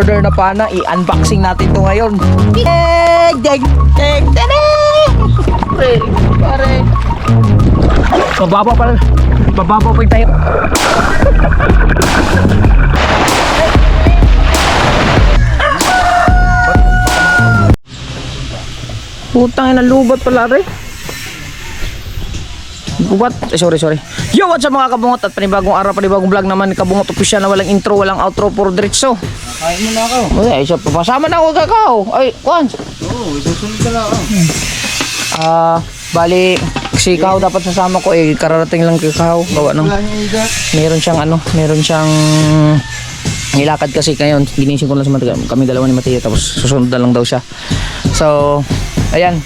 Order na pana, i-unboxing natin to ngayon. Pare. Mababa pa yung tayo. Putang ina, lubat pala rin. Bubat. Sorry. Yo, what's up mga kabungot? At panibagong araw, panibagong vlog naman. Kabungot official na walang intro, walang outro, puro diretso. Kain mo na ako. Okay, so papasama na ako kakao. Ay, Kwan. Oo, isusunod ka lang. Bali, si Kao dapat sasama ko eh. Kararating lang kay Kao. Gawa ng meron siyang nilakad kasi ngayon. Ginising ko lang sa kami dalawa ni Mateo, tapos susunod na lang daw siya. So, ayan.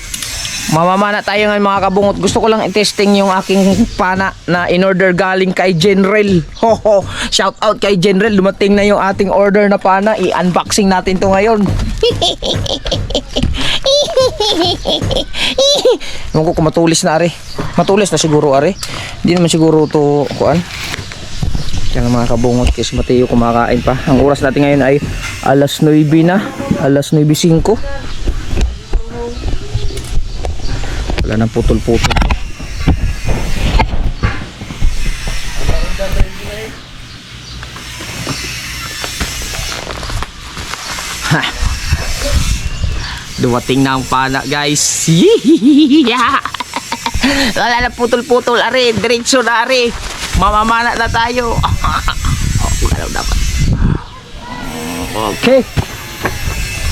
Mamamana tayo ngayon mga kabungot. Gusto ko lang i-testing yung aking pana na in-order galing kay General. Hoho, shout out kay General. Dumating na yung ating order na pana. I-unboxing natin to ngayon. Ewan ko kung matulis na are. Matulis na siguro are. Hindi naman siguro to kuan. Kaya mga kabungot, kasi Mateo kumakain pa. Ang oras natin ngayon ay alas 9 na. Alas 9:05. Wala nang putol-putol. Ha. Dumating na ang pana, guys. Wala nang putol-putol, are. Diretso na, are. Mamamana na tayo. Wala dapat. Okay.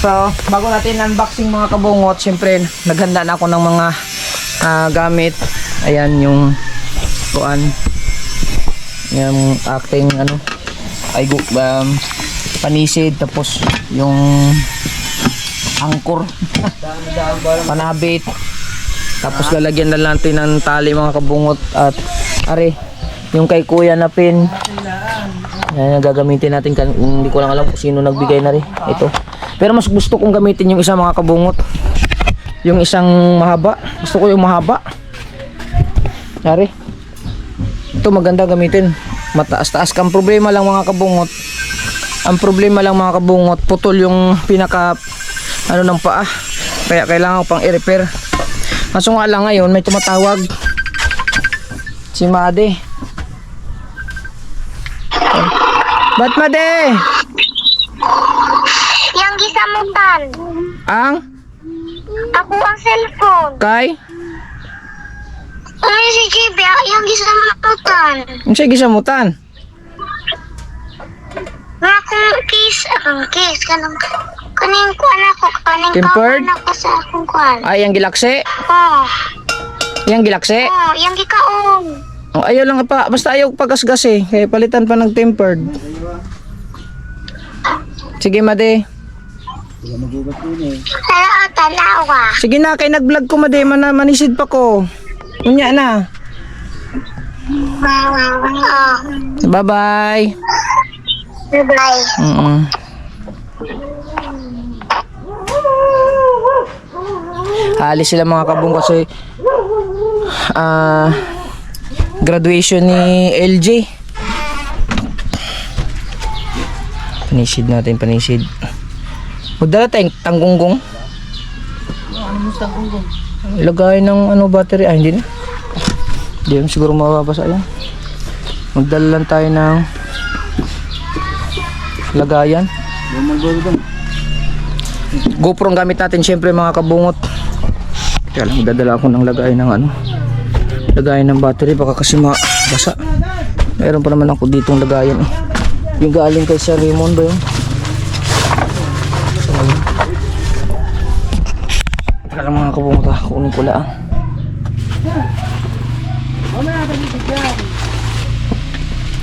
So, bago natin unboxing mga kabungot, siyempre naghanda na ako ng mga gamit. Ayan yung kuan, yung acting panisid, tapos yung angkor, panabit, tapos lalagyan na natin ng tali mga kabungot. At are, yung kay kuya na pin, yan yung gagamitin natin. Hindi ko lang alam kung sino nagbigay na rin ito, pero mas gusto kong gamitin yung isa mga kabungot, yung isang mahaba. Gusto ko yung mahaba. Yari, ito maganda gamitin, mataas-taas. Ang problema lang mga kabungot, putol yung pinaka ng paa, kaya kailangan ko pang i-repair. Kaso nga lang ngayon may tumatawag si Made. Ba't Made? Yang gisamutan. Ang? Ako ang cellphone. Kay? Ay, si JB, yang gisamutan. Ang sige samutan. Nga akong case, kaning kuan ako, kaning Tempered? kawan ako sa akong kuan. Ay, yung gilakse? Oh, Yung gilakse? yang gikaong. Oh, ayaw lang pa, basta ayaw pagasgas eh. Kaya palitan pa ng tempered. Sige Made. Talawa. Sige na, kay nag-vlog ko Made, manisid pa ko. Unya na. Bye-bye. Bye. Alis sila mga kabung kasi graduation ni LJ. Panisid natin, panisid. Magdala tayong tanggunggong. Ano mo tanggunggong? Ilagay ng battery. Hindi na. Hindi naman siguro mababasa yan. Magdala lang tayo ng lagayan. GoPro ang gamit natin syempre mga kabungot. Kaya lang magdadala ako ng lagayan ng lagayan ng battery, baka kasi mabasa. Meron pa naman ako ditong lagayan eh. Yung galing kay Sir Raymond ba yun? Kaya lang mga kabungot, kunin ko lang.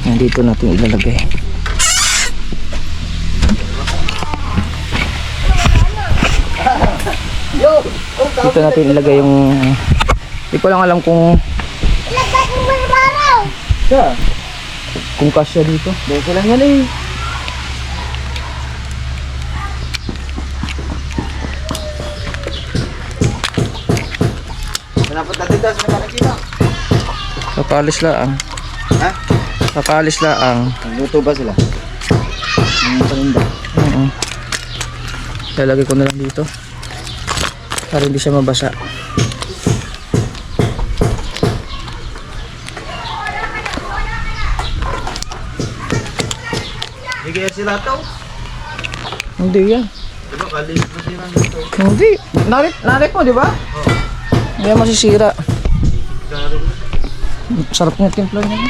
Yan, dito natin ilalagay. Dito natin ilagay yung, hindi ko lang alam kung kasya dito. Dito lang yan eh. Dapat natin daw sa nakikita. Kakalis lang. Ha? Kakalis lang. Nagluto ba sila? Ang paninda. Lalagay ko na lang dito para hindi siya mabasa. Bigyan sila to. Hindi yan. Diba, kalis na sila nito. Hindi. Narit mo, di ba? Oo. Hindi yan masisira. Karin. Sarap niya timpla niya.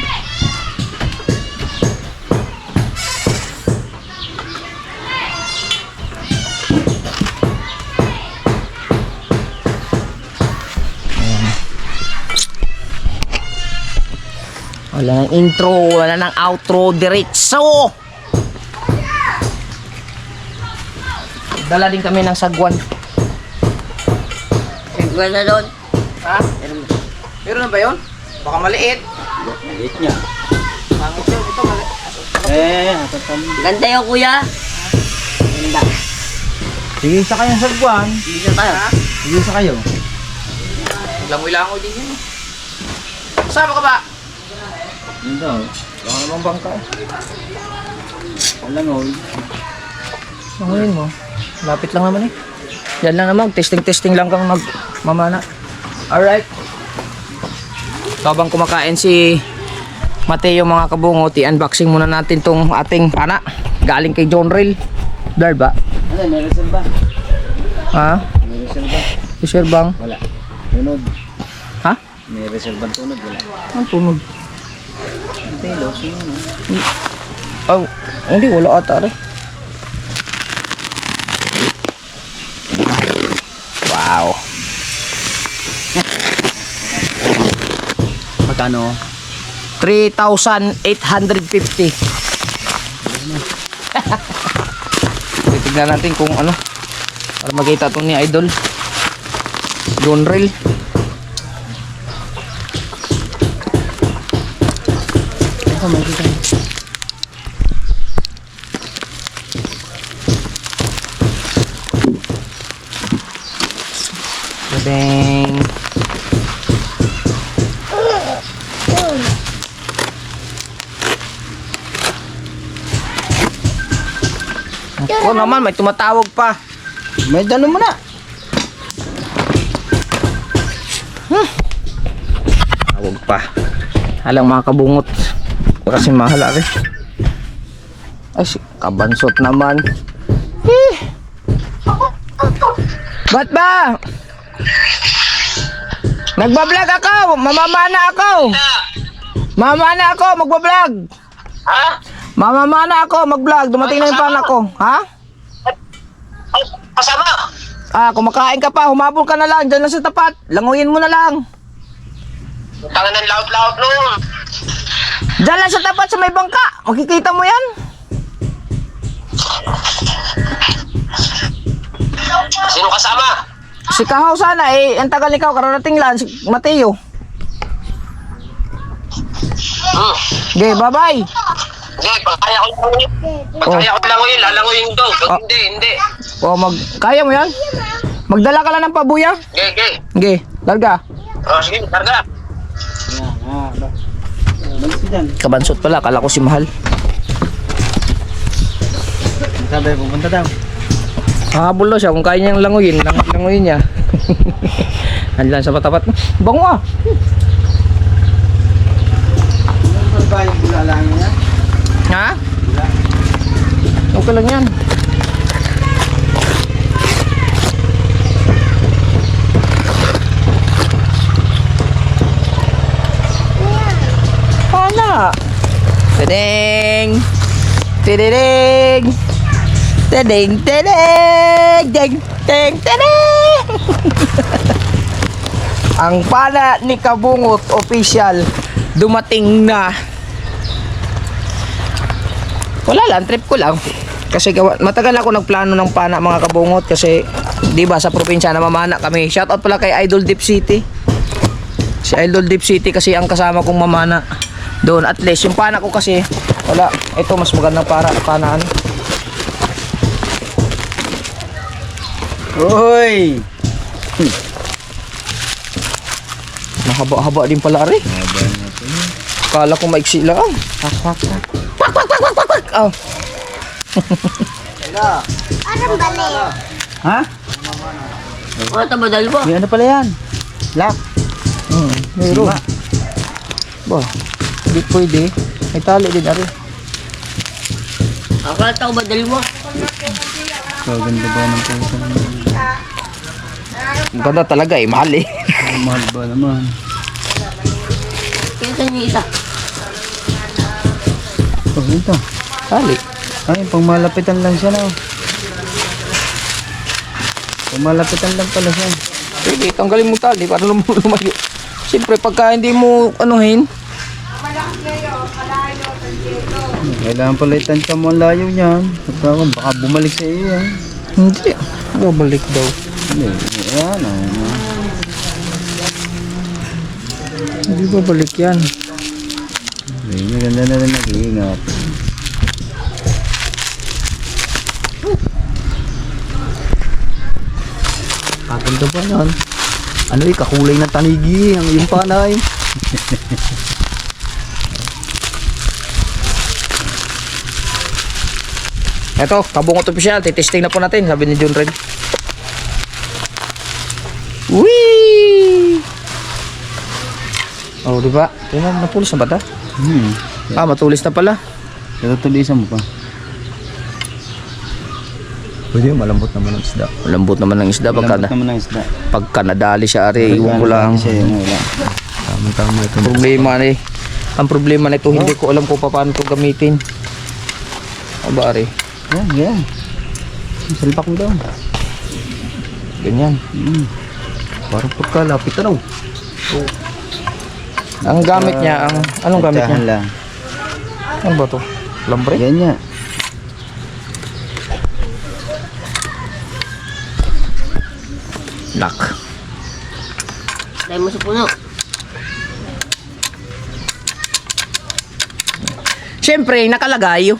Wala nang intro, wala nang outro, diretso! Dala din kami ng sagwan. Sigwan na doon. Ha? Meron na ba yun? Baka maliit. Maliit niya. Pangit yun, ito maliit. Atatan. Ganda yung kuya. Ganda. Sige, isa kayong sagwan. Dito tayo. Sige, isa kayo. Langoy-langoy din yun. Sama ka ba? Yun daw. Baka namang bangka. Alangoy. Langoyin mo. Lapit lang naman eh. Yan lang naman. Testing lang kang mamana. Alright. Habang kumakain si Mateo mga kabungot, i-unboxing muna natin tong ating pana. Galing kay John Rail. Blur ba? Ano, may reserva? Ha? May reserva? Sir Bang? Wala. Tunod. Ha? May reserva tunod. Wala. Ang tunog. Telo, sino? Oh, hindi. Wala ata rin. Wow. Magkano? 3,850. Titignan natin kung ano para makita ito ni Idol John Rail. Ito makikita mo. Badeng. Ako naman, may tumatawag pa. May dalo mo na. Tawag pa. Halang mga kabungot. Kasi mahal rin. Ay, kabansot naman. Eh. Ba't ba? Nagbablog ako. Mamamana ako. Mamamana ako. Magbablog. Ha? Mamamana ako. Mag-vlog. Dumating na yung panak ko. Ha? Kasama? Ah, kumakain ka pa. Humabol ka na lang. Diyan lang sa tapat. Languyin mo na lang. Tangan ng laot-laot nun. Diyan lang sa tapat sa may bangka. Makikita mo yan. Sino kasama? Si Kahaw sana eh. Ang tagal nikaw. Kararating lang. Si Mateo. Okay, bye-bye. Hindi, pagkaya ko lang yun. Pagkaya ko lang yun, lalangoyin ko. Oh. Hindi. O, kaya mo yan? Magdala ka lang ng pabuya? Okay. Okay, larga. Sige, karga. Malis dyan. Kabansot pala. Kala ko si Mahal. Sabi, pupunta daw. Hahabol daw siya. Kung kaya niyang languyin, languyin niya. Andiyan sa patapat. Bango ah. Ano ba yung bula lang niya? Ha? Okay lang yan. Ana. Tedeng. Tedeng. Tedeng, tedeng. Deng, deng, tedeng. Ang pana ni Kabungot official dumating na. Wala lang, trip ko lang. Kasi matagal ako nagplano ng pana mga kabungot kasi 'di ba sa probinsya namamana kami. Shoutout pala kay Idol Deep City. Si Idol Deep City kasi ang kasama kong mamana doon. At least yung pana ko kasi wala, ito mas magandang panaan. Uy! Mahaba-haba din pala ari. Kala ko maiksi lang. Oh. Anong bali? Ha? Ano ito ba dalawa? May ano pala yan? Lock. Meron. Diba? Ba, hindi pwede. May tali din, ari. Akala ito ba dalawa? So, ganda ba ng puso naman? Ang ganda talaga eh, mahal eh. Ang mahal ba naman? Kaya saan yung isa? Oh, ito. Tali. Ay, pang malapitan lang siya na. Pang malapitan lang pala siya. Pwede, tanggalin mo tali para lumayo. Siyempre, pagka hindi mo anuhin, Kailangan pala itansya mo ang layo niyan. Baka bumalik sa iyo yan. hindi. Babalik daw. Hindi, yan. Hindi babalik yan. Maganda na rin nag-iingat. Kaganda ba yan? Ano eh, kakulay ng tanigi, ang iyong panay. Eto, kabungot opisyal, titesting na po natin, sabi ni John Red. Whee! Oh, di ba? Tingnan, napulis na ba ta? Ah, matulis na pala. Tutulisan mo pa. Pwede, malambot naman ang isda. Malambot naman ang isda Malambot naman ang isda. pagka nadali siya, ari, iwan ko lang. Tama ito. Problema ni. Ang problema nito, hindi ko alam kung paano ito gamitin. Aba, ari. Yan. Salpak mo daw. Ganyan. Parang pagkalapit na. Ang gamit niya, anong gamit niya? Lang. Ano ba to? Lambre? Yan niya. Lock. Tayo mo sa puno. Siyempre, nakalagay.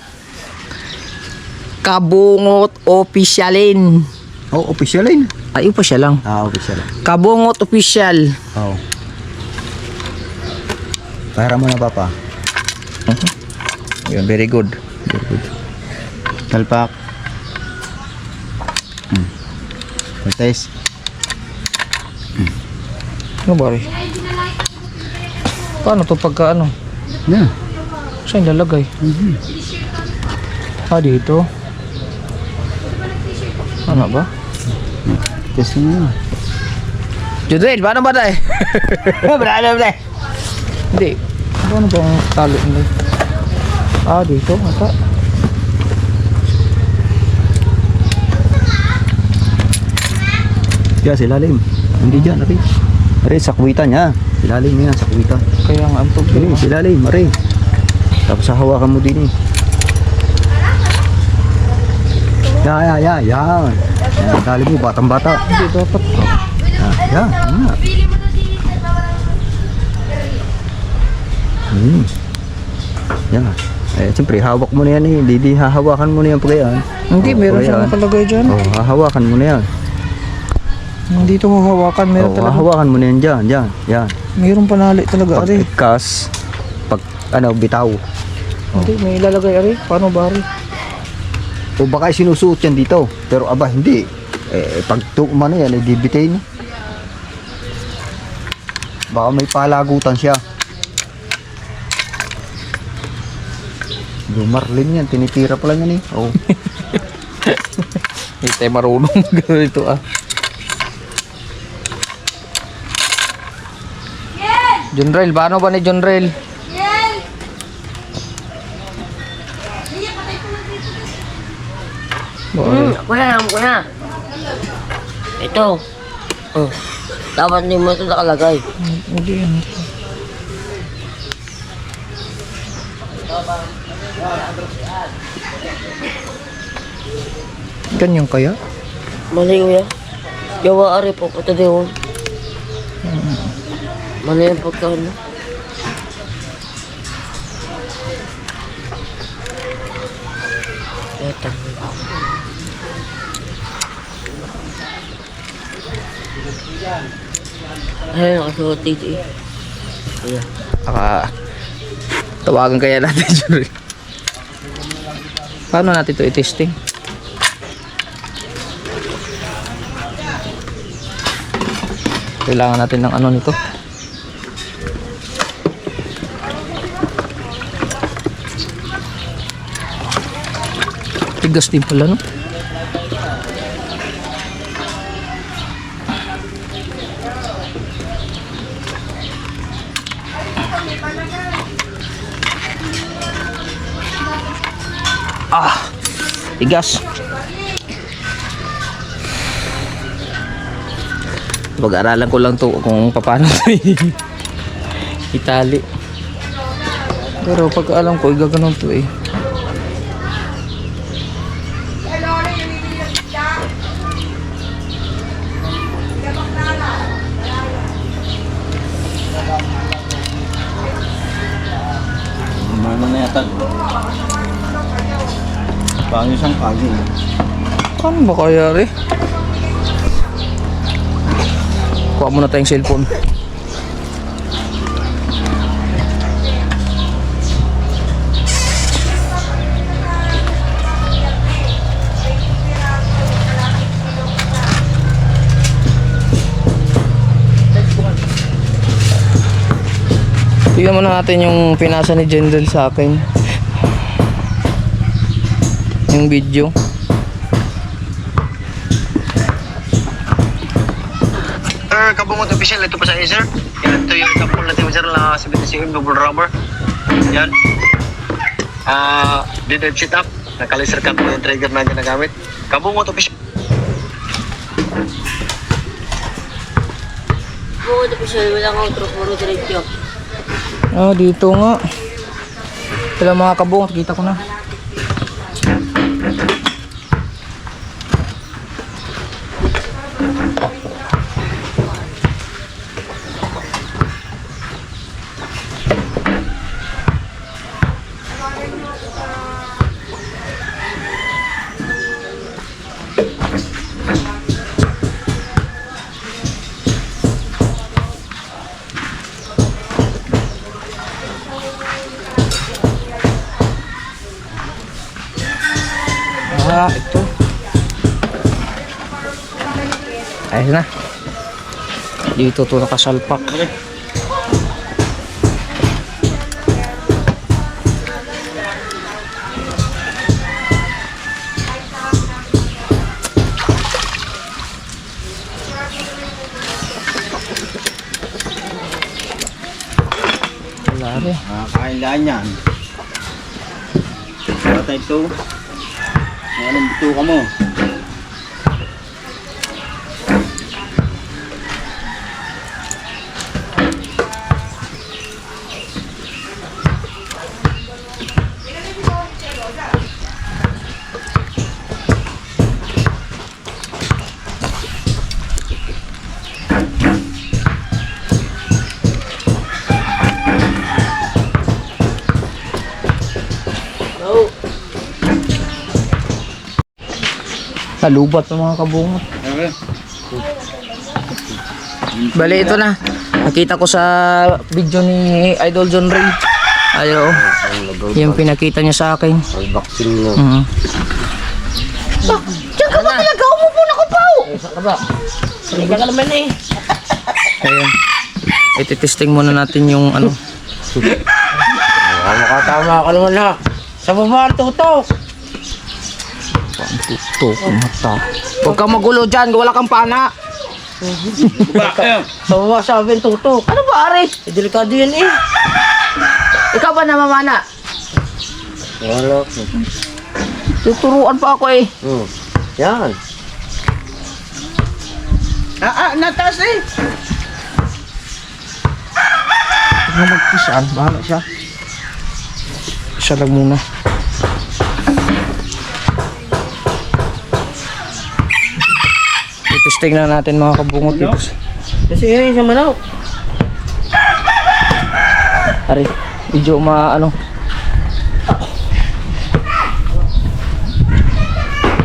Kabungot opisyalin. Oh, official yun. Ay, pa siya lang. Ah, official. Kabungot opisyal. Oh. Para mo na papa. Yun, very good. Very good. Salpak. Cortez. Ano ba rin? Paano to pagka ano? Yeah. Saan lalagay? Ah, dito. Ano ba? Test mo yun. Judrell, paano ba tayo? Brad. Hindi. Paano ba ang talo nila? Ah, dito. Ata. Diyan, silalim. Hindi dyan, Ari. Ari, sa kuwitan niya. Silalim niya, sa kuwitan. Kaya nga ang problema. Silalim, Ari. Tapos hawakan mo din eh. Yan. Yan, tali mo, batang-bata. Hindi dapat. Yan. Yan. Eh, siyempre, hawak mo na yan eh. Hindi hahawakan mo na yan pag yan. Hindi, meron siyang nakalagay dyan. Oh, hahawakan mo na yan. Hindi ito hahawakan. Meron Oh, talaga. hahawakan mo na yan dyan. Yan. Mayroong panali talaga, Pag Ari. ikas, pag bitaw. Hindi, may ilalagay, Ari. Paano ba, Ari? O baka sinusuot yan dito. Pero aba, hindi. Eh, pag umano yan, eh, dibitain. Baka may palagutan siya. Yung marlin yan, tinitira pala yan eh. Oh. Hindi tayo marunong ganito ah. John Rail, paano ba ni John Rail? Kuya, alam ko na. Ito. Oh. Dapat hindi mo ito nakalagay. Hindi yan. Ganyan kaya? Mali kuya. Gawa ari po. Ito din. Mali ang pagkano. Ito. Ayun, nakasuot dito eh. Ayan. Tawagan kaya natin John Rail. Paano natin ito i-testing? Kailangan natin ng ano nito. Tigas din pala, no? Tigas. Pag-aralan ko lang to kung paano itali. Pero pag alam ko, igaganon to eh. Ano na yata? Pangin siyang pangin. Ano ba kaya rin? Kuha muna tayong cellphone. Tignan muna natin yung pinasa ni Jendel sa akin. Yung video. Sir, Kabungot official, ito pa sa sir. Yan, ito yung example natin sir na 77 double rubber. Yan. Dead end sit up. Nakalaser cut po yung trigger na ginagamit. Kabungot official. Bukod po siya, walang outro, puro diretso. Ah, dito nga. Sila mga kabungot, kita ko na. Ito. Ayos na. Dito to nakasalpak. Wala rin. Kailangan yan. Bata ito. Anong bituka mo? Nalubat ng mga kabungot. Bali, ito na. Nakita ko sa video ni Idol John Ray. Ayo. Yung pinakita niya sa akin. Unboxing mo. Diyan ka ba talaga? Umupo na ko pa! Saan ka ba? Hindi ka naman eh. Ayun. Iti-testing muna natin yung ano. Makatama ka naman na. Sa baba, tutok. Tutok ang mata. Huwag kang magulo dyan. Wala kang pana. Sa baba, sabi tutok. Ano ba, Aris? Delikado yan eh. Ikaw ba namamana? Wala. Tuturuan pa ako eh. Yan. Nataas eh. Huwag na magpisaan. Bahala siya. Siya lang muna. Itesting na natin mga kabungot dito. Kasi yun yung manaw. Ari, medyo ano.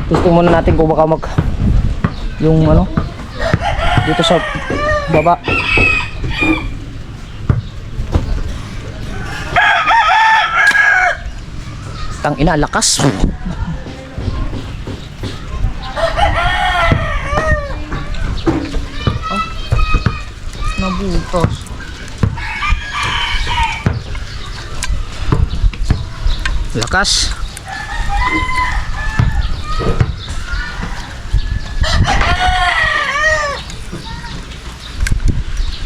Testing muna natin kung baka yung ano dito sa baba. Tang ina, lakas. Tapos lakas.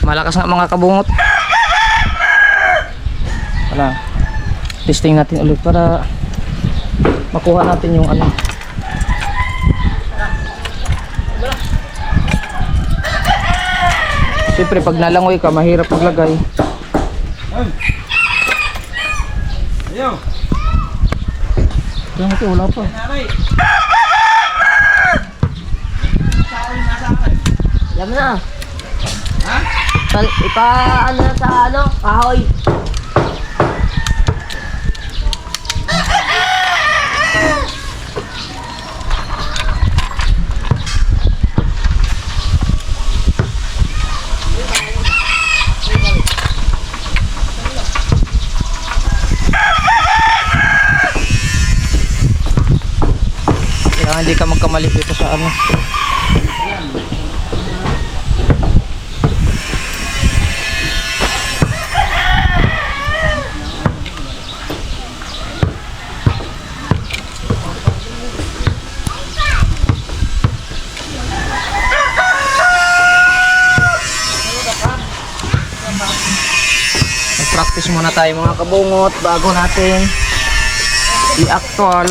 Malakas nga mga kabungot. Wala. Testing natin ulit para makuha natin yung ano. Siyempre pag nalangoy ka mahirap maglagay. Wala pa. Alam na. Ha? Ano na sa ano? Kahoy. Kailangan hindi ka magkamali dito sa ano. Practice muna tayo mga kabungot bago natin i-actual.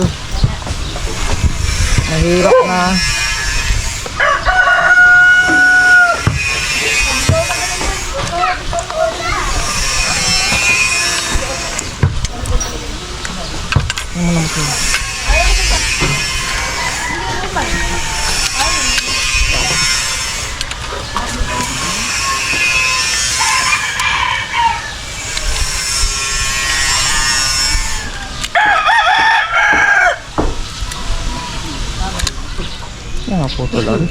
Mahirap na. Yan nga po tuloy.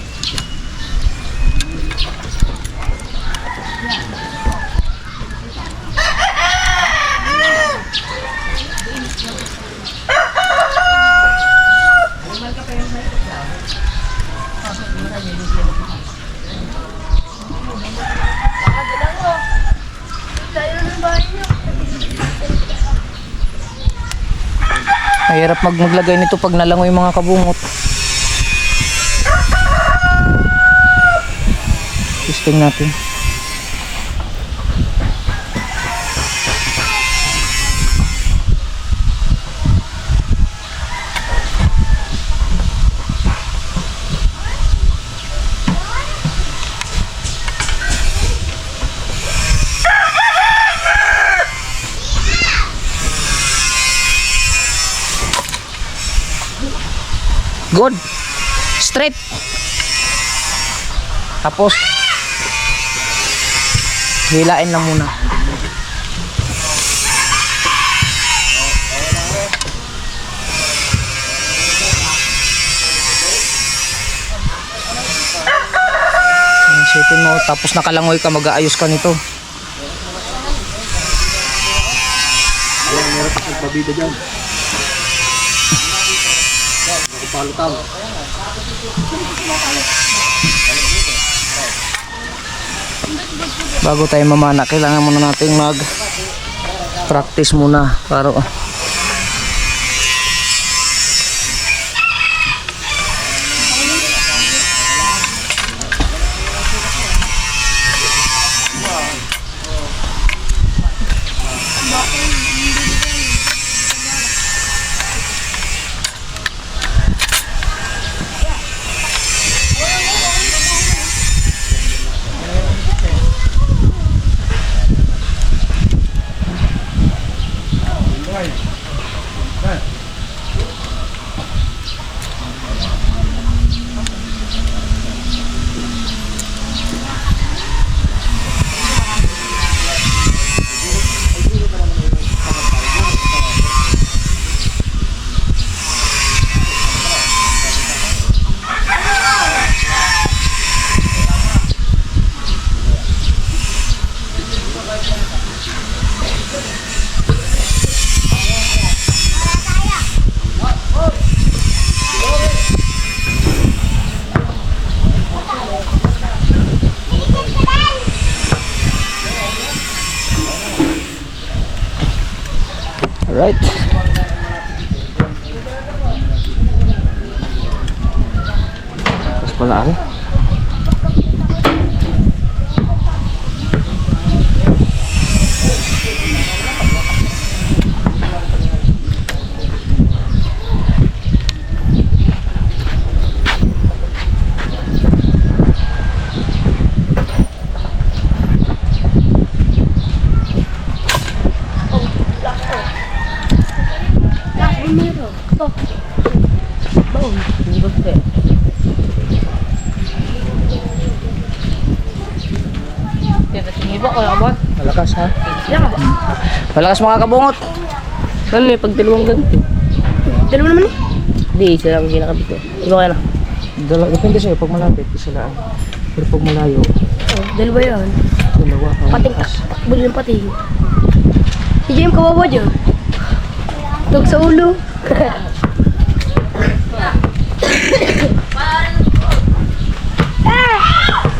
Mahirap maglagay nito pag nalangoy mga kabungot. Testing natin. Good. Straight. Tapos hilain lang muna. Isipin mo, tapos nakalangoy ka, mag-aayos ka nito. Ayan, meron pa siyang pabida dyan. Nakapalutaw. Bago tayo mamana, kailangan muna natin mag-practice muna para Right. Alright. Tapos pala ako. Malakas ha? Malakas mga kabungot. Ano pag dalawang ganito? Dalawa naman eh. Hindi, isa lang ginakabit eh. Iba kaya na. Depende sa'yo, pag malapit, isa lang. Pero pag malayo, Dalawa yan. dalawa. Pating takbo din pating. Si Jem kawawa dyan. Tug sa ulo.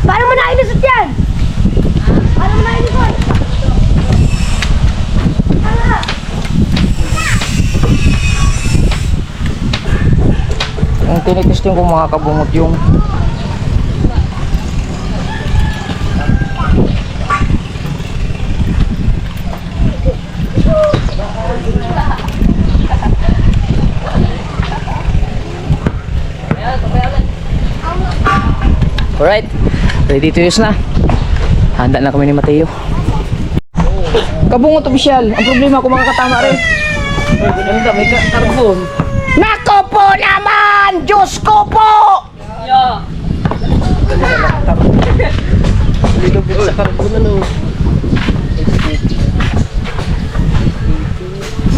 Paano mo nainisot yan? Paano mo nainisot? Ang tinitesting ko mga kabungot yung alright, ready to use na. Handa na kami ni Mateo. Kabungot opisyal, ang problema ko makakatama rin. May carbon. Nako po naman! Diyos ko po! Little sa carbon ano.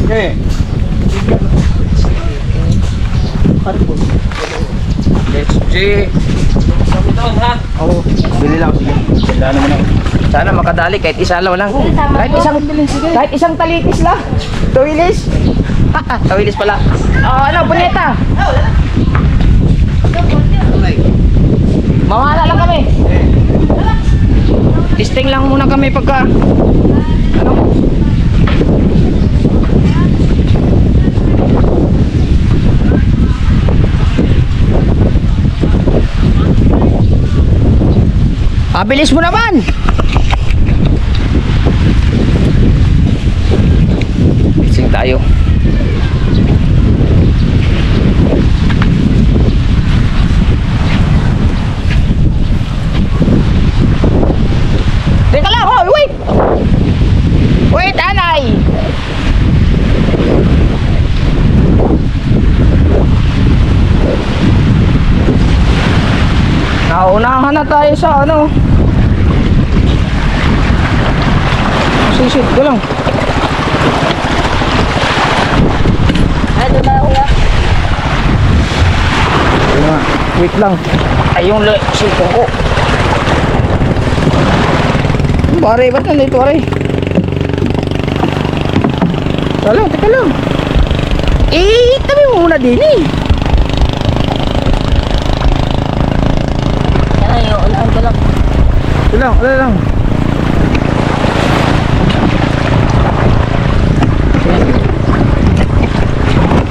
Okay. Carbon. Let's see. Oo. Bili lang. Sige. Wala naman ako. Sana makadali kahit isa lang. Kahit isang talitis lang. Tuwilis. Tuwilis pala. Ano, puneta. Mamala lang kami. Testing lang muna kami pagka ano. Bilis mo naman. Testing tayo. Teka lang, hoy, wait! Wait, anay! Naunahan na tayo sa ano. Sisit ko lang. Ano ba ako nga? Wait lang. Ay, yung sitong ko. Pare, ba't nandito, pare? Teka lang. Tabi mo muna din eh. Ay, unahan ko lang. Wala lang.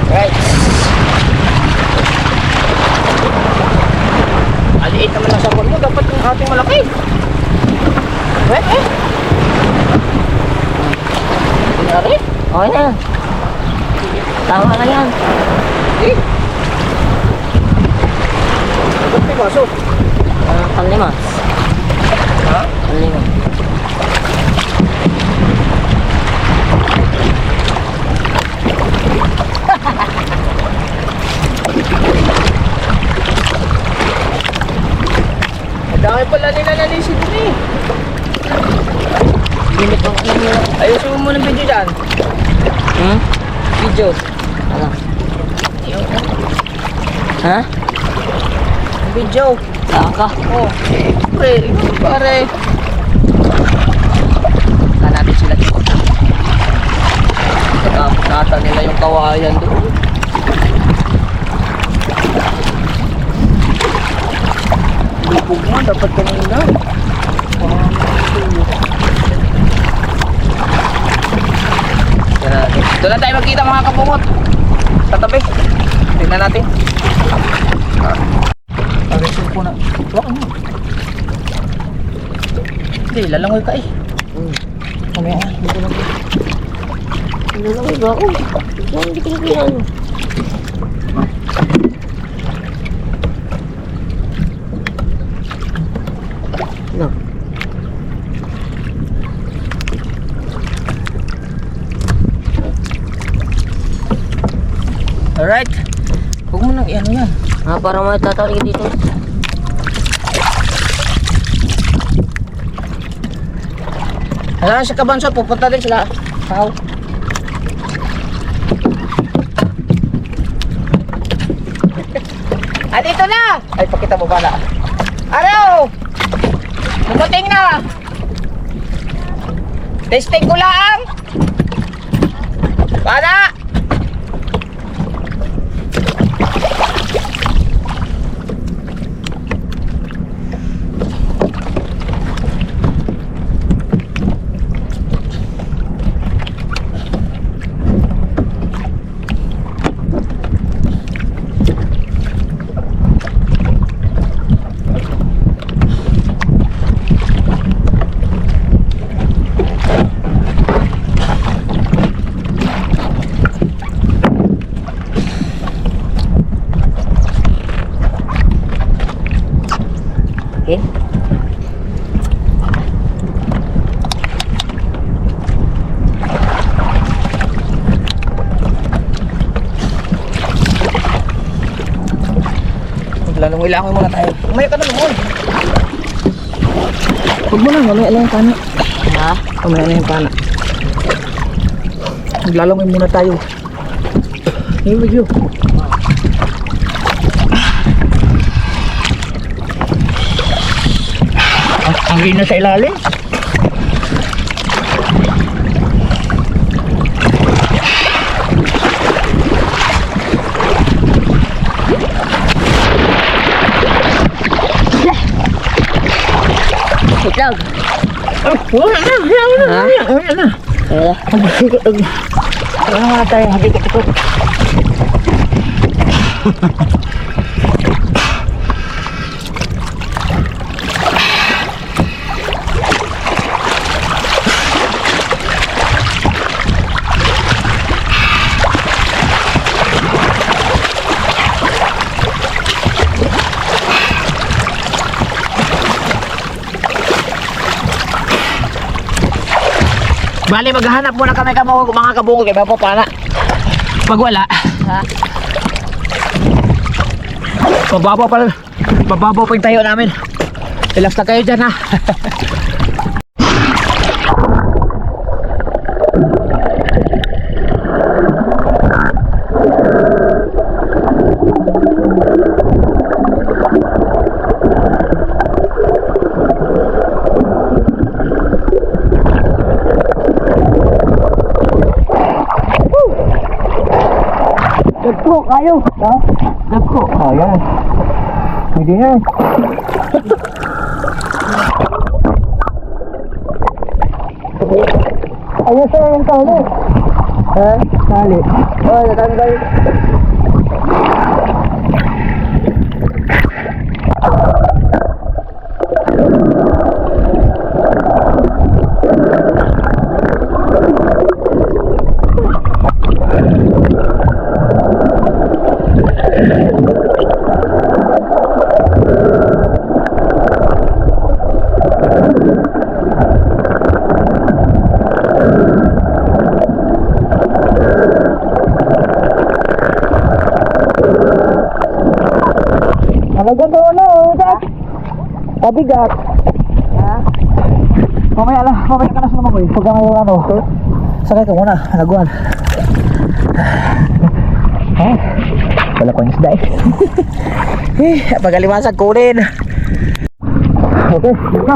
Right. Aliit naman ang sabon mo. Dapat yung ating malaki. Kunwari? Okay na. Tama na yan. Ba't may baso? Panlimas. Ha? Panlimas. Dami pala nila nalisin dun eh. Limit ang ano nila. Ayusin mo muna ng video dyan. Video. Ano? Ha? Video. Saan ka? Oh. Pare. Hanapin sila dito. Nakata nila yung kawayan doon. Lupog mo, dapat kanina. Yan natin. Doon na tayo magkita mga kabungot. Sa tabi. Tingnan natin. Pag-resul po na. Huwag mo. Hindi, lalangoy ka eh. Mamaya na. Dito lang. Lalangoy ba ako? Hindi ko nakiyan. No. Alright. Huwag mo nang i-ano yan. Parang may tatarik dito. Alam sa kabansot, pupunta din sila. How? Ah, dito na! Ay, pakita mo bala. Araw! Dumating na! Testing ko lang! Bala! Okay. Maglalangoy lang muna tayo. Umaya ka na naman. Huwag mo na, mamaya lang yung pana. Ha? Mamaya na yung pana. Maglalangoy muna tayo. Here with you. Ang rino sa ilalim. Itlog. Wala na. Wala. Wala nga tayo. Hagikot ito. Bali, maghahanap muna kami mga kabungol kay Papa Pana. Pag wala, Ha? mababaw pa yung tayo namin. Relax na kayo dyan ha. Dagko kayo. Ha? Dagko. Ayan. Pwede yan. Ayun sa yung tali. Ha? Tali. Oh, natanggal. Talaga doon na, Dad. Pabigat. Ha? Mamaya ka na sa naman ko eh. Pagka ngayon ano, sakay ka muna, halaguan. Ha? Wala pang isda eh. Pagalimasag kunin. Okay, dito.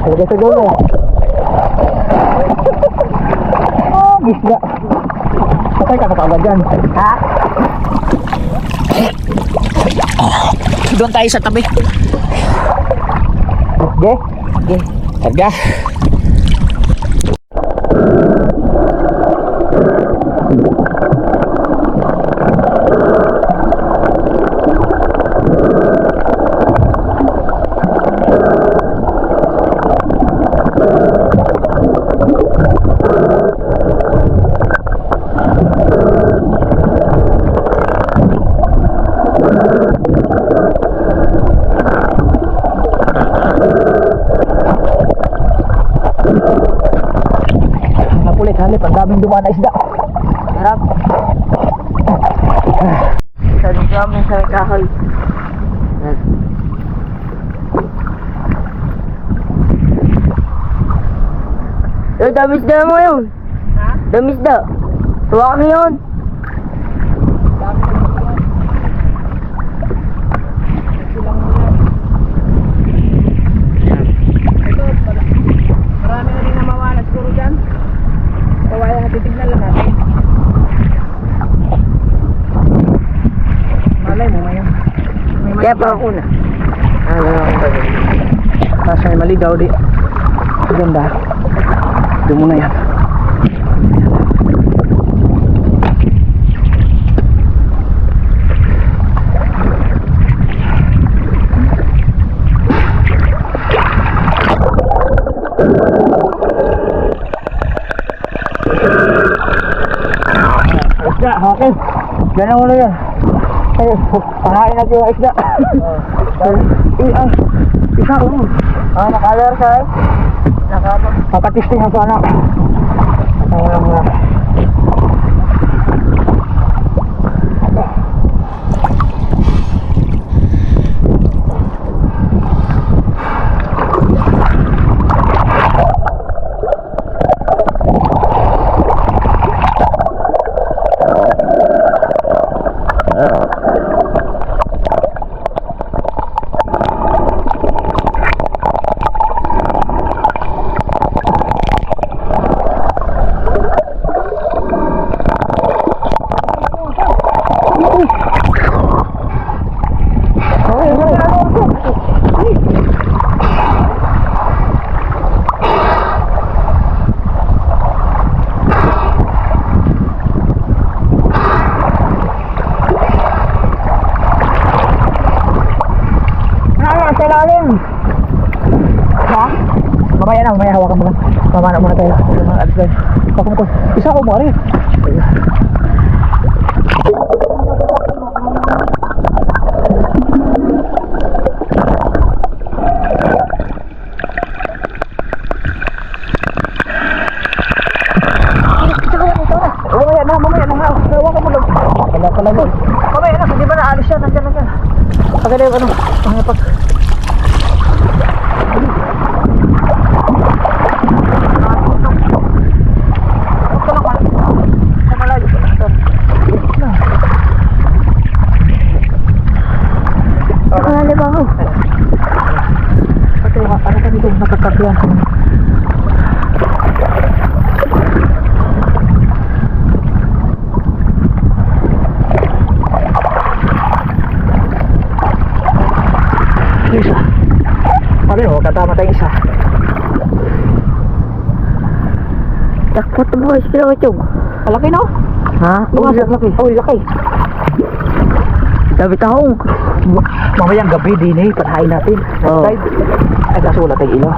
Sige sa gulo. Oh, bisga. Patay ka na kagad dyan. Ha? Doon tayo sa tabi. Okay? Okay. Karga. Halip, ang daming dumaan na isda. Harap. Sa dami sa kahoy. Yung damisda mo yun. Ha? Damisda. Tuwa ka yun. Marami na rin na mawala siguro dyan. Kawaya na titignan lang natin. Malay mo ngayon. Kaya pa ako na. Nasa may mali daw di. Ganda. Doon muna yan. Isda, okay. Ganun mo na yan. Ay, pakain natin yung isda. Isa ko. Nakalar siya eh. Nakalar. Papatisting ako anak. Nakawalan mo na. Mamaya hawakan mo lang. Mamana muna tayo. Baka mo to. Isa ko mo rin. Mamaya na. Hawakan mo lang. Pala doon. Mamaya na. Hindi ba naalis yan? Nandiyan. Pagkala yung ano. Pangyapak. Nakakasya. Isa. Pareho, katama tayong isa. Takot mo, ispira ko chog. Malaki no? Ha? Laki. Oh, laki. Dami tahong. Mamayang gabi din eh, panahain natin. Oo. Ay, kaso wala tayong ilaw.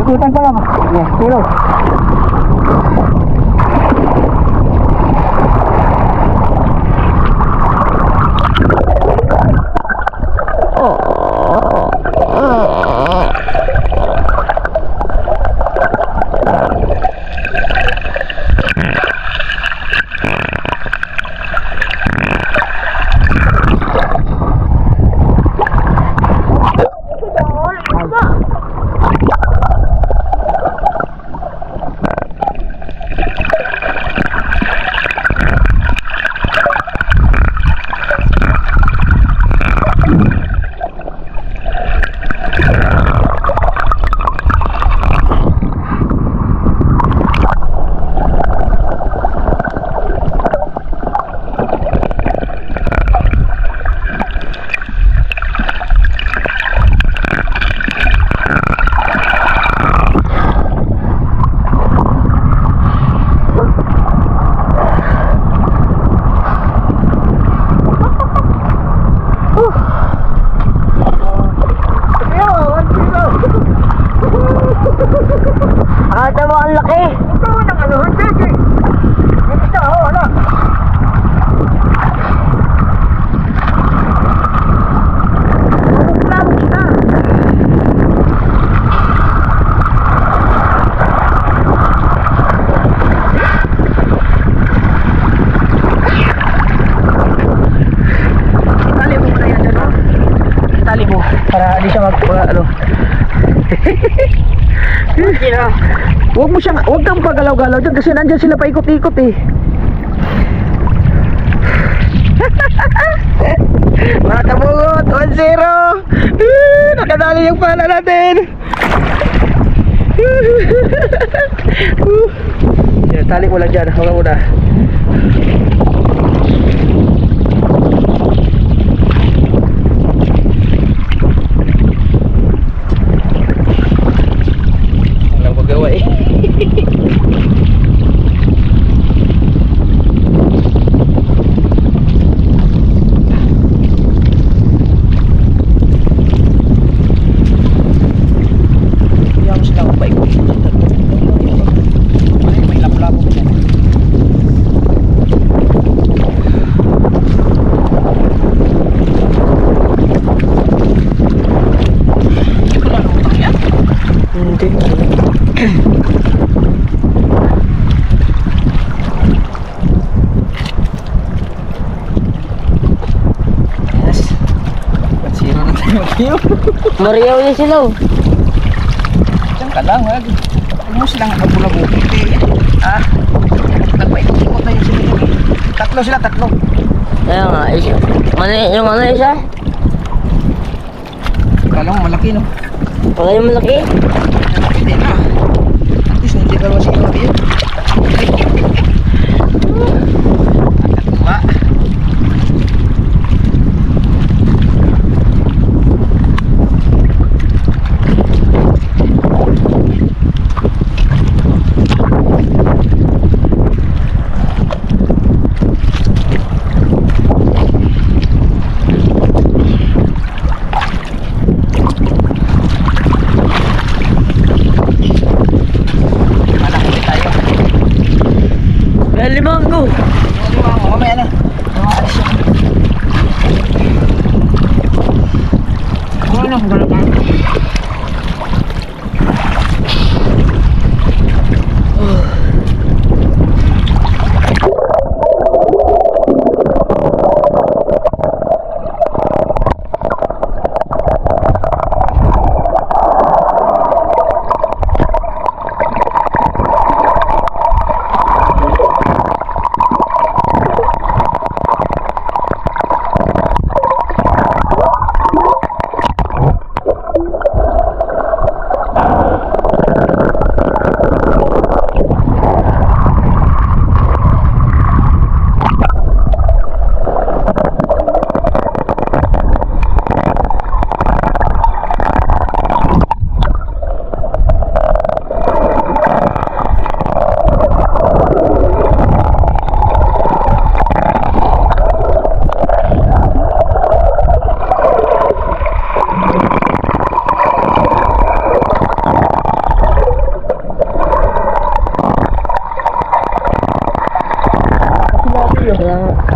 ikutan ko lang. Yan, tulog. Ate mo, ang laki. Tali mo para hindi siya ano. Huwag kang pagalaw-galaw dyan kasi nandyan sila paikot-ikot eh. Mga kabungot, 1-0. Nakadali yung pala natin. Tali mo lang dyan, huwag mo na. Walang magawa eh. Yung sila ko paikot. May labo-labo ko dyan. Hindi. Yes. 1-0 na tayo. Mariyaw niya sila. Diyan ka lang, wag. Huwag mo silang nabulabo. Ah, nagpaikot-ikot na yung sila. Tatlo sila, tatlo. Kaya nga, isa. Yung ano isa? Kala mo malaki no? Wala yung malaki. Malaki din ah. At least hindi ka masih malaki yun. Tatwa. Malaki tayo. May limanggo. Mamaya na. Alis yun. Ano na, gano'n ka? Kaya nga.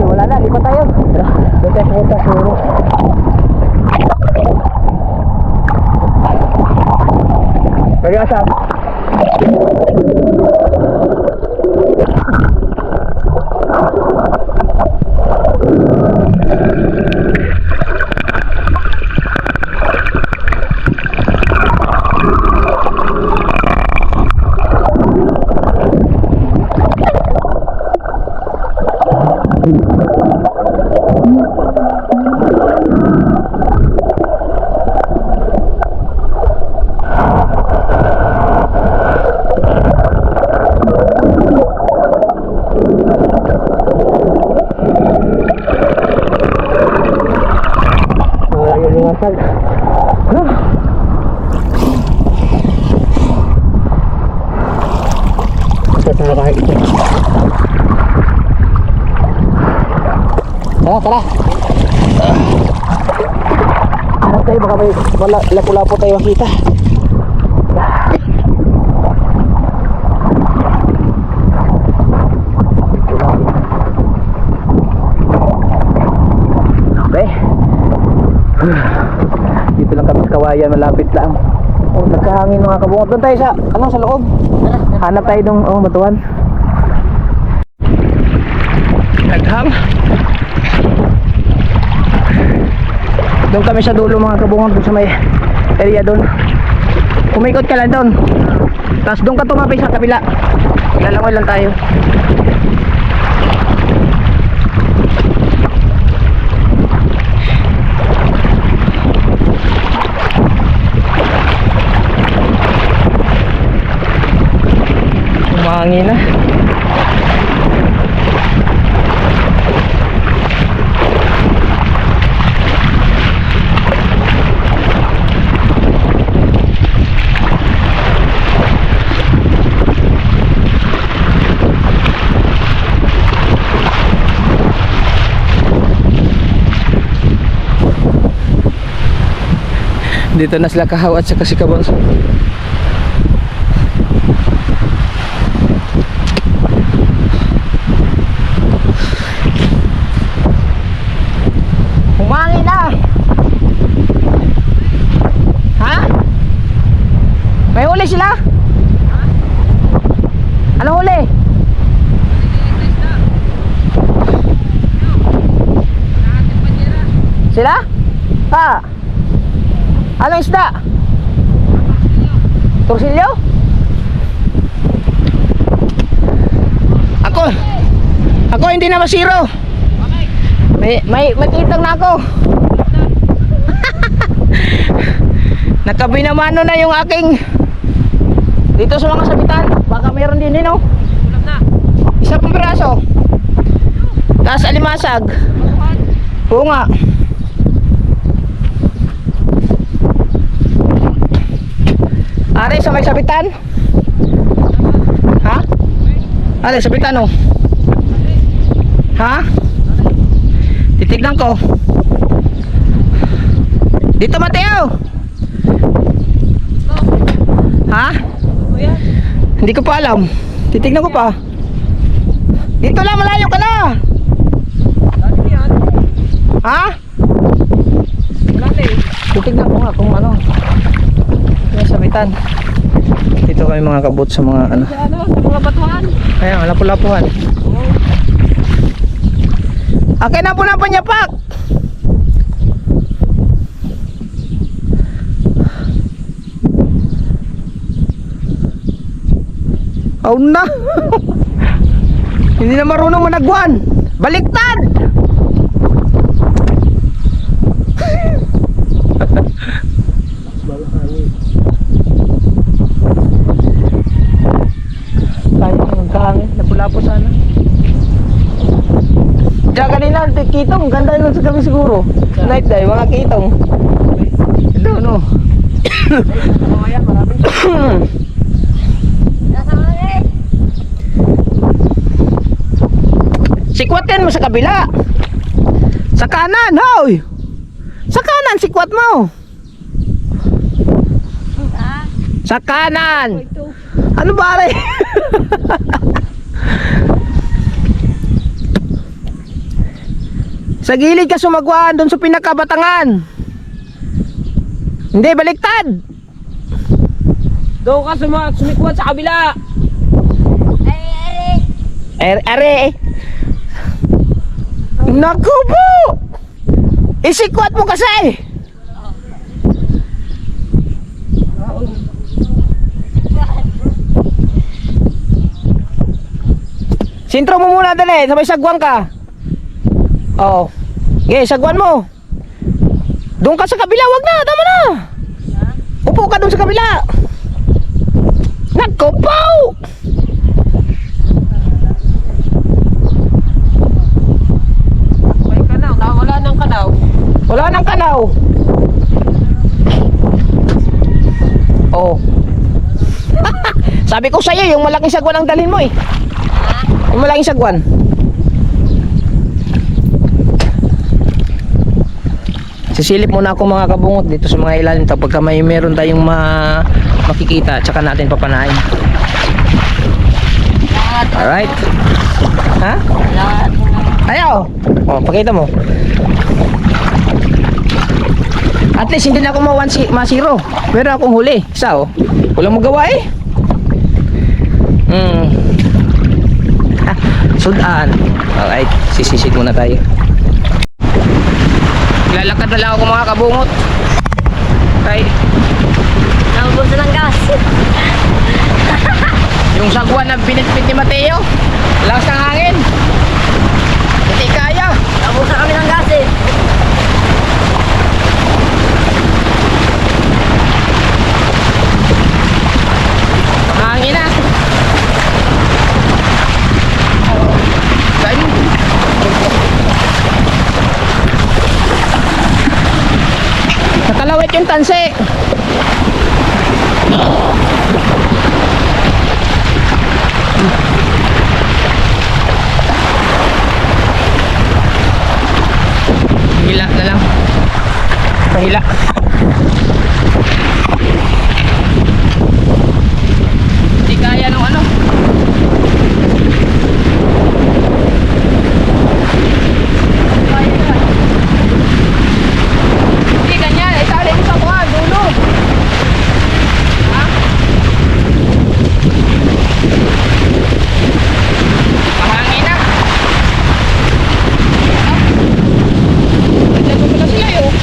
Wala na, lipat tayo. Doon tayo pumunta siguro. Pwede ka saan? Limasag. Ito na kahit ito. Tara. Ano tayo, baka may lapu-lapu tayo makita. Okay. Dito lang kami sa Kawayan, malapit lang. Oh, nagkahangin mga kabungot. Doon tayo sa loob. Hanap tayo ng batuan. Naghang. Doon kami sa dulo mga kabungot, doon sa may area doon. Umikot ka lang doon. Tapos doon ka tumapay sa kabila. Lalangoy lang tayo. Umahangin na. Dito na sila kahawat sa Kabonso. Humangin na. Ha? May huli sila? Ano huli? Sila? Ha? Anong isda? Torsilyo? Ako hindi na masiro. May kitang na ako. Nakabinamano na yung aking dito sa mga sabitan. Baka mayroon din no? Isa pang piraso. Tapos alimasag. Oo nga. Are sa may sabitan? Ha? Are sabitan oh. Ha? Titignan ko. Dito Mateo. Ha? Hindi ko pa alam. Titignan ko pa. Dito lang, malayo ka na. Ha? Titignan ko nga kung ano. Yung sabitan. Dito kami mga kabot sa mga ano. Sa mga batuhan. Ayan, lapu-lapuhan. Akin na po ng panyapak. Oh na. Hindi na marunong managwan. Baliktad. Tayo magkahangin. Napula po sana. Diyan kanina, kitong. Ganda nun sa gabi siguro. Night dive, mga kitong. Ito, no? Sikwatin mo sa kabila. Sa kanan, hoy! Sa kanan, sikwat mo. Sa kanan. Ano ba, rin? Sa gilid ka sumagwan, doon sa pinakabatangan. Hindi, baliktad. Doon ka sumikwat sa kabila. Are. Naku po! Isikwat mo kasi! Sintro mo muna dali, sabay sagwan ka. Oo. Okay, sagwan mo. Doon ka sa kabila, wag na, tama na. Upo ka doon sa kabila. Naku po! Wala nang kanaw. Oh. Sabi ko sa iyo, yung malaking sagwan ang dalhin mo eh. Yung malaking sagwan. Sisilip muna ako mga kabungot dito sa mga ilalim kapag may meron tayong makikita tsaka natin papanain. Alright. Ha? Ayaw. Oh, pakita mo. At least hindi na ako ma-zero. Meron akong huli. Isa oh. Walang magawa eh. Sudan. Alright. Sisisid muna tayo. Lalakad na lang ako mga kabungot. Okay. Naubos na ng gas. Yung sagwan na binitbit ni Mateo. Lakas ng hangin. Hindi kaya. Naubos na kami ng gas eh. Hangin na. Ganun. Nakalawit yung tanse. Hila na lang. Pahila. Hindi kaya ng ano. Hindi ganyan. Itali mo sa buwan. Dulo. Ha? Mahangin na. Nandiyan mo pala sila yun.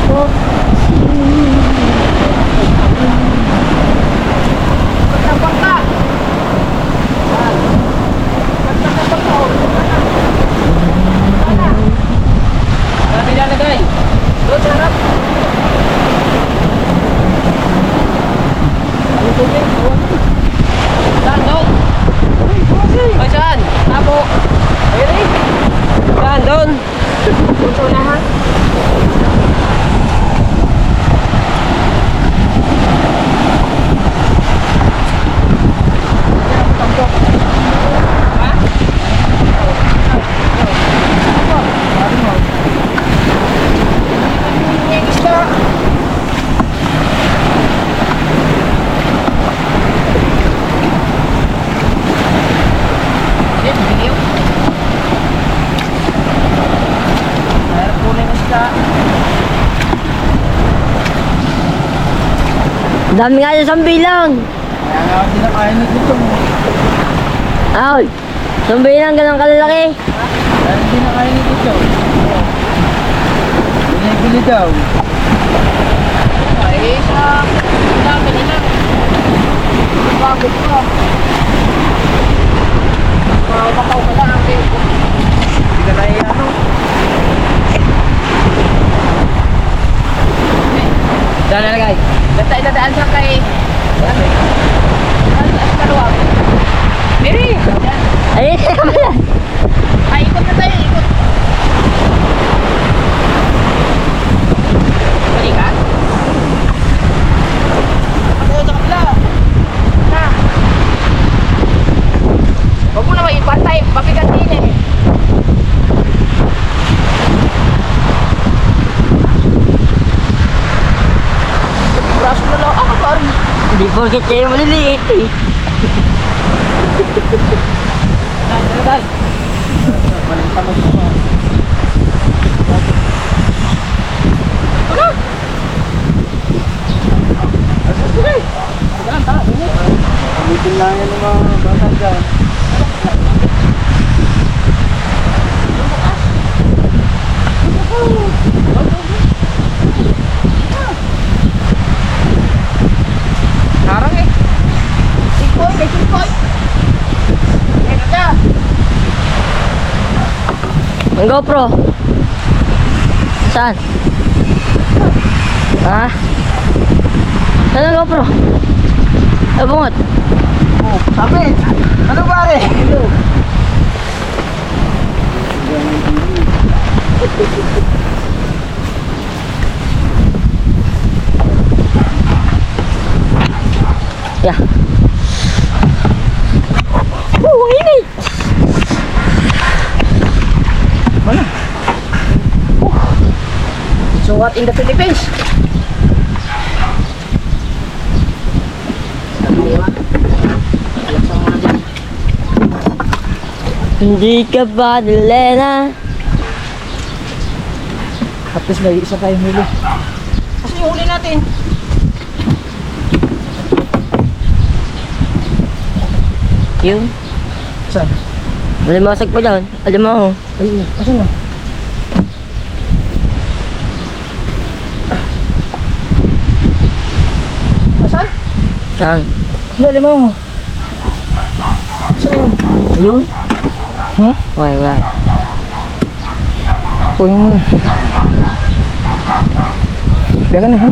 po. Sabi na lagay. Doon sa harap. Ano tubig? Saan doon? Ay, saan? Tabo. Ayun eh. Saan doon? Doon sa unahan. Dami nga yung sambilang. Kaya nga hindi na kaya nito ito. Ay, sambilang ganun kalalaki. Kaya hindi na kaya nito ito. Binibili daw. Ay, sa dami nila. Bago pa. Makaw ka lang. Hindi ka na ano. Saan na lagay? Dadaan sa kay... Ang kaluwag. Miri! Ay, Ay, ikot na tayo, ikot. Balikan? Ako sa kapila. Na. Huwag mo na maipantay, mabigat din eh. Braso na lang ako, pari. hindi porket kayo maliliit eh. Dal. Gamitin lang yan ng mga bata dyan. Harang eh. Sikoy, may sikoy. Ito ka. Ang GoPro. Saan? Ha? Saan ang GoPro? Ay, bungot. Oh, sapit! Ano pare? Yeah. Oh, ini. So what in the Philippines? Hindi ka ba nilena? At least may isa tayong huli. Kasi yung huli natin. Yun. Saan? Malimasag pa doon. Alam mo. Ayun. Asan na? Asan? Saan? Dali mo. Saan? Yun? Hmm? Why, why? Kuhin mo na. Teka na, ha?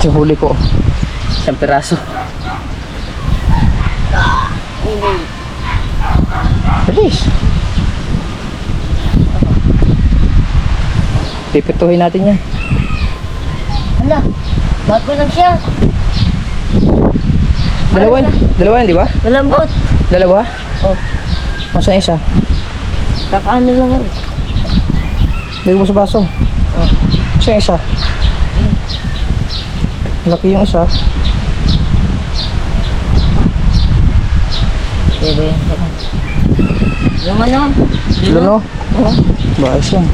Yung huli ko. Isang piraso. Bilis. Pipituhin natin yan. Hala, ba't mo lang siya? Dalawa yan, di ba? Malambot. Dalawa? Oh. Masa isa? Kakaano lang yan. Bigay mo sa baso. Oh. Masa isa? Laki yung isa. Sige, yung ano? Luno? Oo. Baayos yan.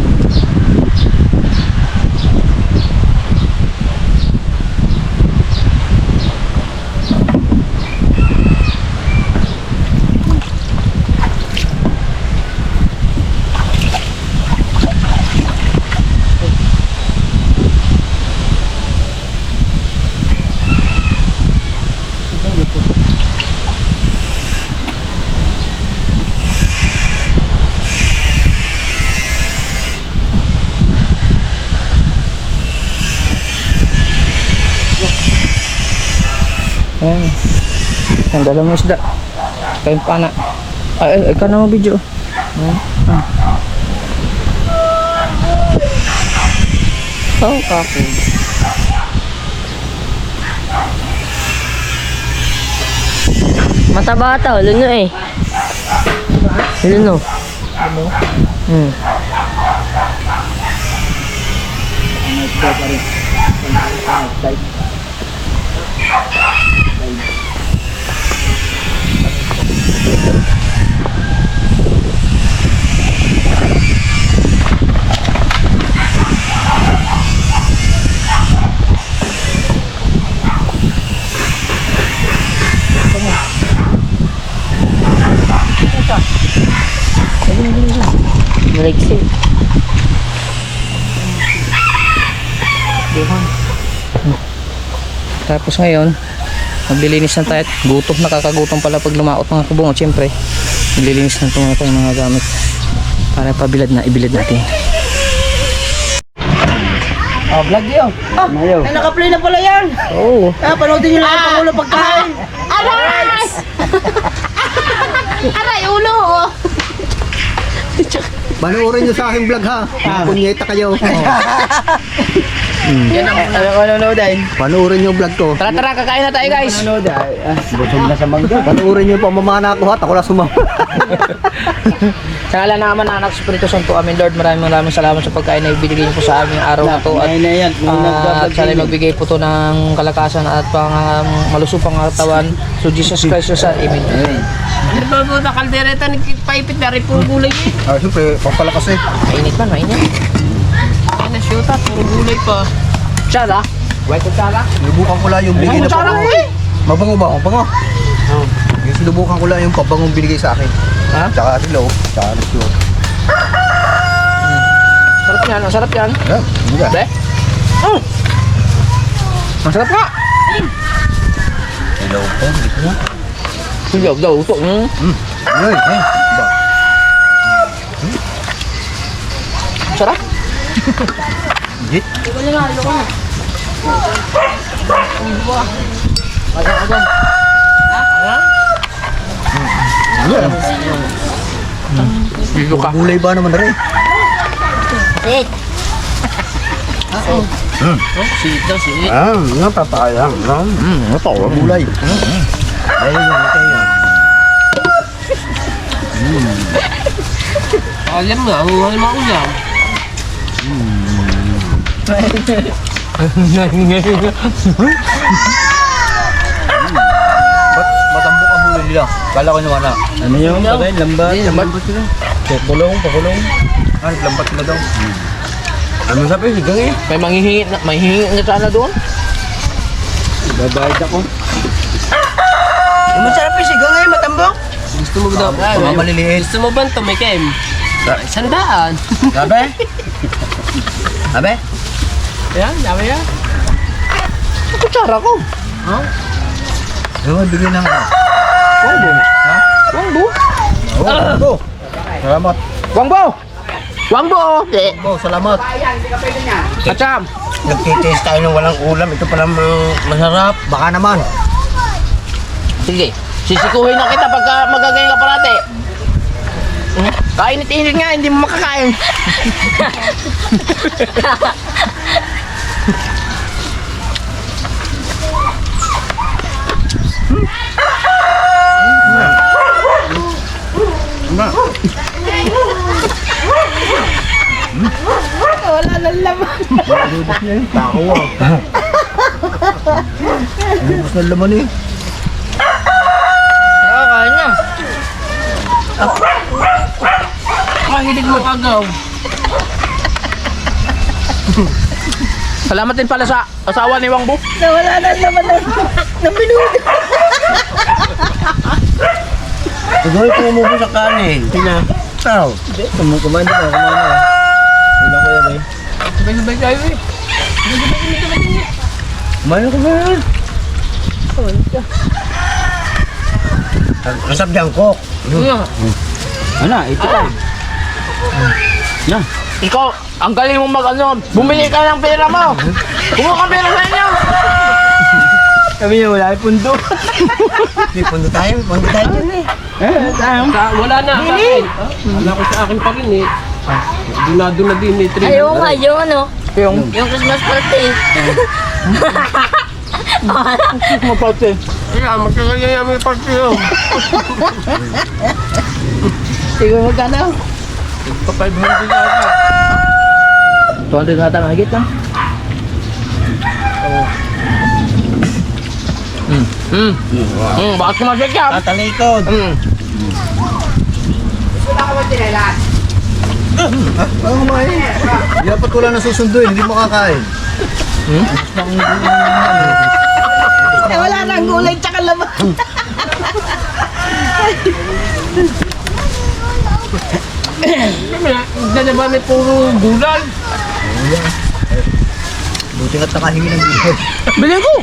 Ayan. Ang dalawang isda. Kayong pana. Ay, ikaw na mag-video. Oh, kapo. Mata bata, luno eh. Luno. Hmm. Maliksi. Tapos ngayon, maglilinis na tayo. Gutom, nakakagutom pala pag lumaot mga kabungot. Siyempre, maglilinis na itong mga gamit. Para pabilad na, ibilad natin. Oh, vlog yun. Mayo. Ay, naka-play na pala yan. Oo. Panoodin nyo lang ang pangulo pagkain. Aray! Aray, ulo! Panoorin nyo sa aking vlog ha. Punyeta kayo. Yan ang nanonoodin. Panoorin nyo yung vlog ko. Tara, tara, kakain na tayo guys. Busog na sa mangga. Panoorin nyo yung pamamana ko ha. Ako lang sumama. Sa ngalan naman ng anak sa Espiritu Santo, amin Lord, maraming salamat sa pagkain na ibinigay niyo po sa aming araw na to. At sana magbigay po to ng kalakasan at malusupang katawan. So Jesus Christ sa amen. Ano ba na kaldereta ni paipit na rin puro gulay eh. Ah, siyempre, pampalakas eh. Mainit man, mainit. Ay na shoot up, puro gulay pa. Tsara? White kutsara? Sinubukan ko lang yung binigay na Kutsara pabango. ko eh! Mabango ba? Mabango. Yung sinubukan ko lang yung pabangong binigay sa akin. Ha? Tsaka silo, tsaka silo. Sarap yan, ang sarap yan. Ayan, hindi ka. Be? Oh! Ang sarap nga! Hello po, dito na. Sige, daw, ito. Ay, ba? Sarap? Legit? Dito ka. Gulay ba naman na rin? Siit daw, siit. Nga papayang. Ito, gulay. Ayun yun, ito yun. Alam nga, huwag mo ulam. Ba't matambok ang huli nila? Kala ko naman na. Ano yung pagay? Lambat? Lambat ba sila? Pakulong. Ay, lambat sila daw. Ano sabi? Sigang eh. May hihingi na sana doon. Babayad ako. Masarap yung sigang eh, matambok. Gusto mo daw? Mga maliliit. Gusto mo ba ito, may kem? Sandaan. Sabi? Sabi? Yan, dami yan. Ang kutsara ko. Ano bigyan ng ano? Wangbo. Ha? Wangbo. Oo, salamat. Wangbo! Wangbo! Oh, salamat. Kacham! Nagtitiis tayo ng walang ulam. Ito pala masarap. Baka naman. Sige, sisikuhin na kita pagka magagaling ka parate. Kainit-init nga, hindi mo makakain. Wala nang laman. Tako ah. Lubos na laman eh. Kakain na. Mahilig mo agaw. Salamat din pala sa asawa ni Wangbo. Wala nang laman ng minuto. Tugoy ko mo sa kanin. Tina. Tao. Kumain ka. Ulang ko yan eh. Sabay-sabay tayo eh. Kumain ko ba yan? Masap dyan ko. Ano? Ito ka. Ikaw, ang galing mo bumili ka ng pera mo. Kumuha ka pera sa inyo. Kami yung wala yung pundo. May pundo tayo dyan eh. Wala na sa akin. Wala ko sa akin pa rin eh. Dunado na din eh. Ayaw nga, yung ano? Yung Christmas party. Mapate. Kaya, magkagal yan may party yun. Tingnan mo ka na. Pa 500 na ako. 200 nga tayo, higit lang. Bakit kumasya ka? Tatalikod. Oo, kumain. Dapat wala na susunduin, hindi mo kakain. Wala na ang gulay tsaka laman. Dala ba may puro gulay? Buti nga't nakahingi ng buhay. Bilhin ko!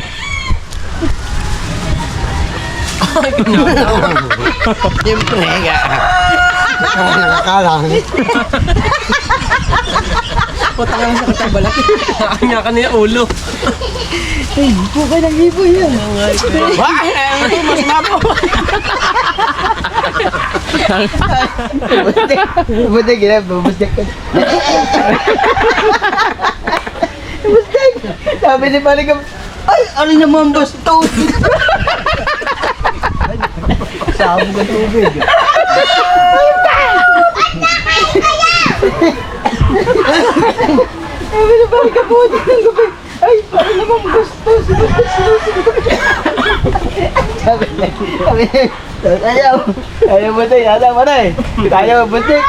Siyempre, nakakalang. Puta ka lang sa katabalat. Kanya ka niya ulo. Bukay ng ibon yan. Mas mapo. Buti gina, bubusdik ka. Bustek! Sabi ni Paligam, ay, ano naman bastos? Sabog ang tubig. Sabi ni Paligam, buti ng gabi. Ay, ano naman bastos? Sabi ayaw mo tayo, ayaw mo na eh. Ayaw mo, bustek.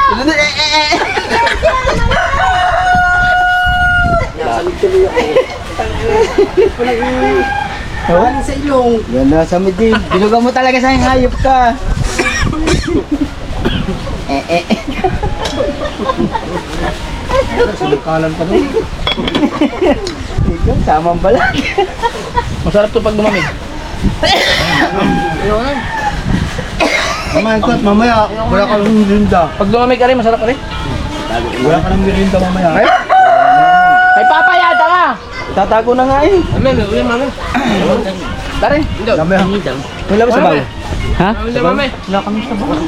Ano sa ilong? Yan na sa midin. Binugan mo talaga sa hayop ka. Sulukalan pa doon. Ikaw, samang balat. Masarap to pag lumamig. Mamaya, mamaya, wala ka ng mirinda. Pag lumamig ka rin, masarap ka rin. Wala ka ng mirinda mamaya. Ay, papayada ka! Tatago na nga eh. Amen, uwi mami. Tari. Mamaya. Wala ba sa bago? Ha? Uwi mami. Wala kami sa bago.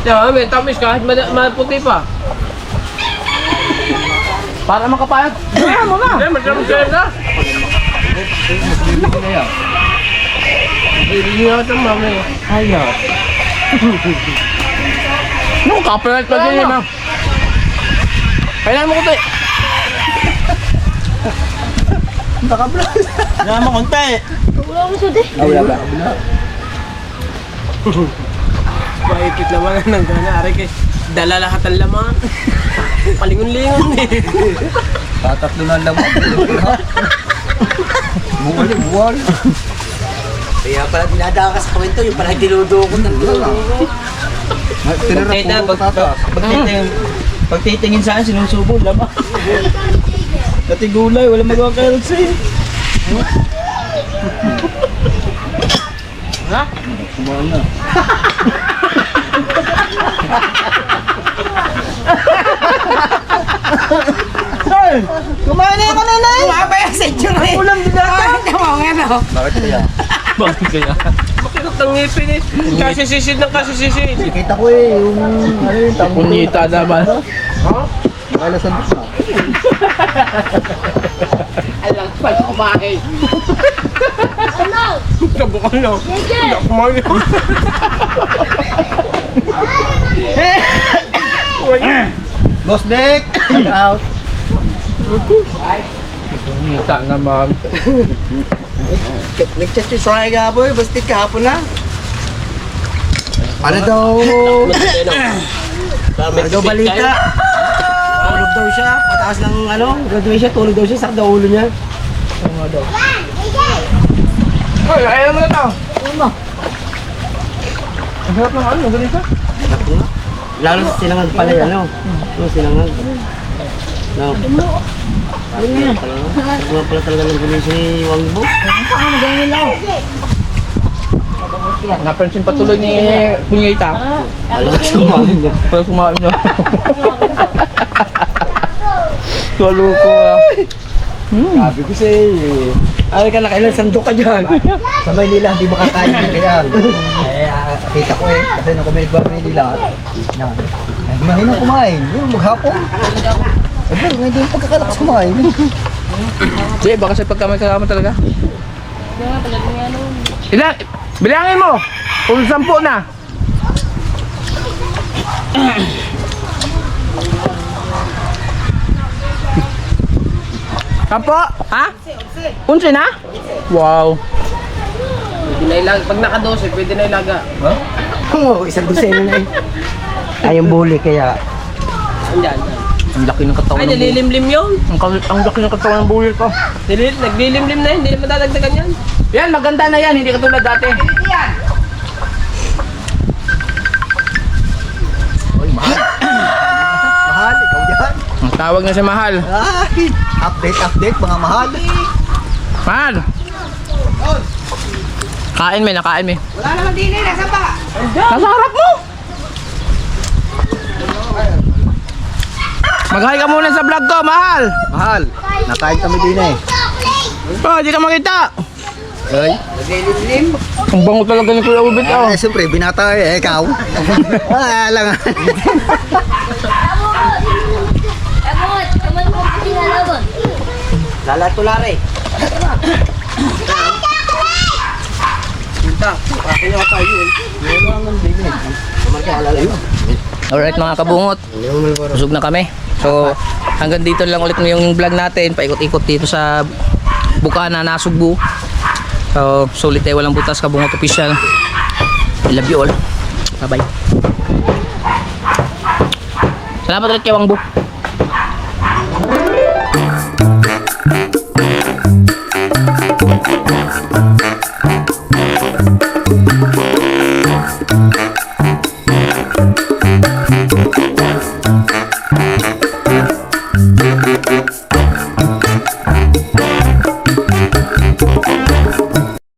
Diyan mami, tamis kahit maputi pa. Para makapayag. Kaya mo na! Hindi, masarap sa'yo na. Hindi nga ito mami. Ayaw. Nung kapalit pa din yun ah. Kailangan mo ko tayo. Wala mo konti. Wala akong sudi. Wala ba? Maipit naman ang gana. Aray kay dala lahat ang laman. Palingon-lingon eh. Tatatlo na lang. Buwal. Kaya pala dinadaka ka sa kwento, yung pala dinudo ko ng dinudo ko. Tinira po tata. Pagtitingin sa akin, sinusubo, lamang. Dati gulay, wala magawa kayo sa'yo. Ha? Kumain na. Kumain na yung kanina eh! Kumaba yung sensyon eh! Ulam din natin! Bakit kaya? Bakit kaya? Makikot ng ngipin eh. Kasisisid ng kasisisid. Kita ko eh, yung ano yung tamo. Punyita naman. Nakalasan ko na. Alam pa kumain. Kabukan lang. Hindi ako kumain. Boss Dick! Out! Punyita naman. Nag-chat yung Soraya Gaboy, basta kahapon na. Ano daw? Ano daw balita? Tulog daw siya, pataas ng ano, graduation, tulog daw siya, sakit daw ulo niya. Hoy, ayaw mo na to. Ang sarap ng ano, ganito? Lalo sa sinangag pala yan, ano? Yung sinangag. No. Ano yan? Ano pala talaga ng gulo si Wangbo? Napansin patuloy ni Punyita. Alam ko sumahin niya. Pag kumain niya. Kaluko ah. Sabi ko ay ka nakailan sandok ka dyan. Sa Maynila, hindi makakain ka yan. Kita ko kasi nung kumain ba Maynila, mahina kumain, yung maghapon. Sabi ko, hindi yung pagkakalakas kumain. Sige, baka sa pagkamay kasama talaga. Ilan? Bilangin mo! Kung 10 na. Sampo? Ha? 11 na? Wow. Pwede na ilaga. Pag naka-12, pwede na ilaga. Oo, isang dosena na eh. Ay, yung buli kaya. Andyan. Ang laki ng katawan Ay, ng bulit. nalilimlim yun. Ang laki ng katawan ng bulit ko. Naglilimlim na yun. Hindi na madadagdagan yan. Yan, maganda na yan. Hindi katulad dati. Mahal, ikaw yan. Ang tawag na si Mahal. Ay, update mga mahal. Mahal! Kain may, nakain may. Wala naman din eh. Nasa pa? Nasa harap mo! Mag-hi ka muna sa vlog ko, Mahal! Mahal, nakain kami din eh. Oh, di ka makita! Ay, Ang bango talaga ni Kuya Ubit, oh. siyempre, binata eh, ikaw. Lang. Abot, naman mo pinalabon. Lalatulare. Alright mga kabungot, busog na kami. So hanggang dito lang ulit yung vlog natin. Paikot-ikot dito sa Bukana, Nasugbu. So sulit tayo, walang butas, Kabungot Official. I love you all. Bye bye. Salamat ulit kay Wangbo.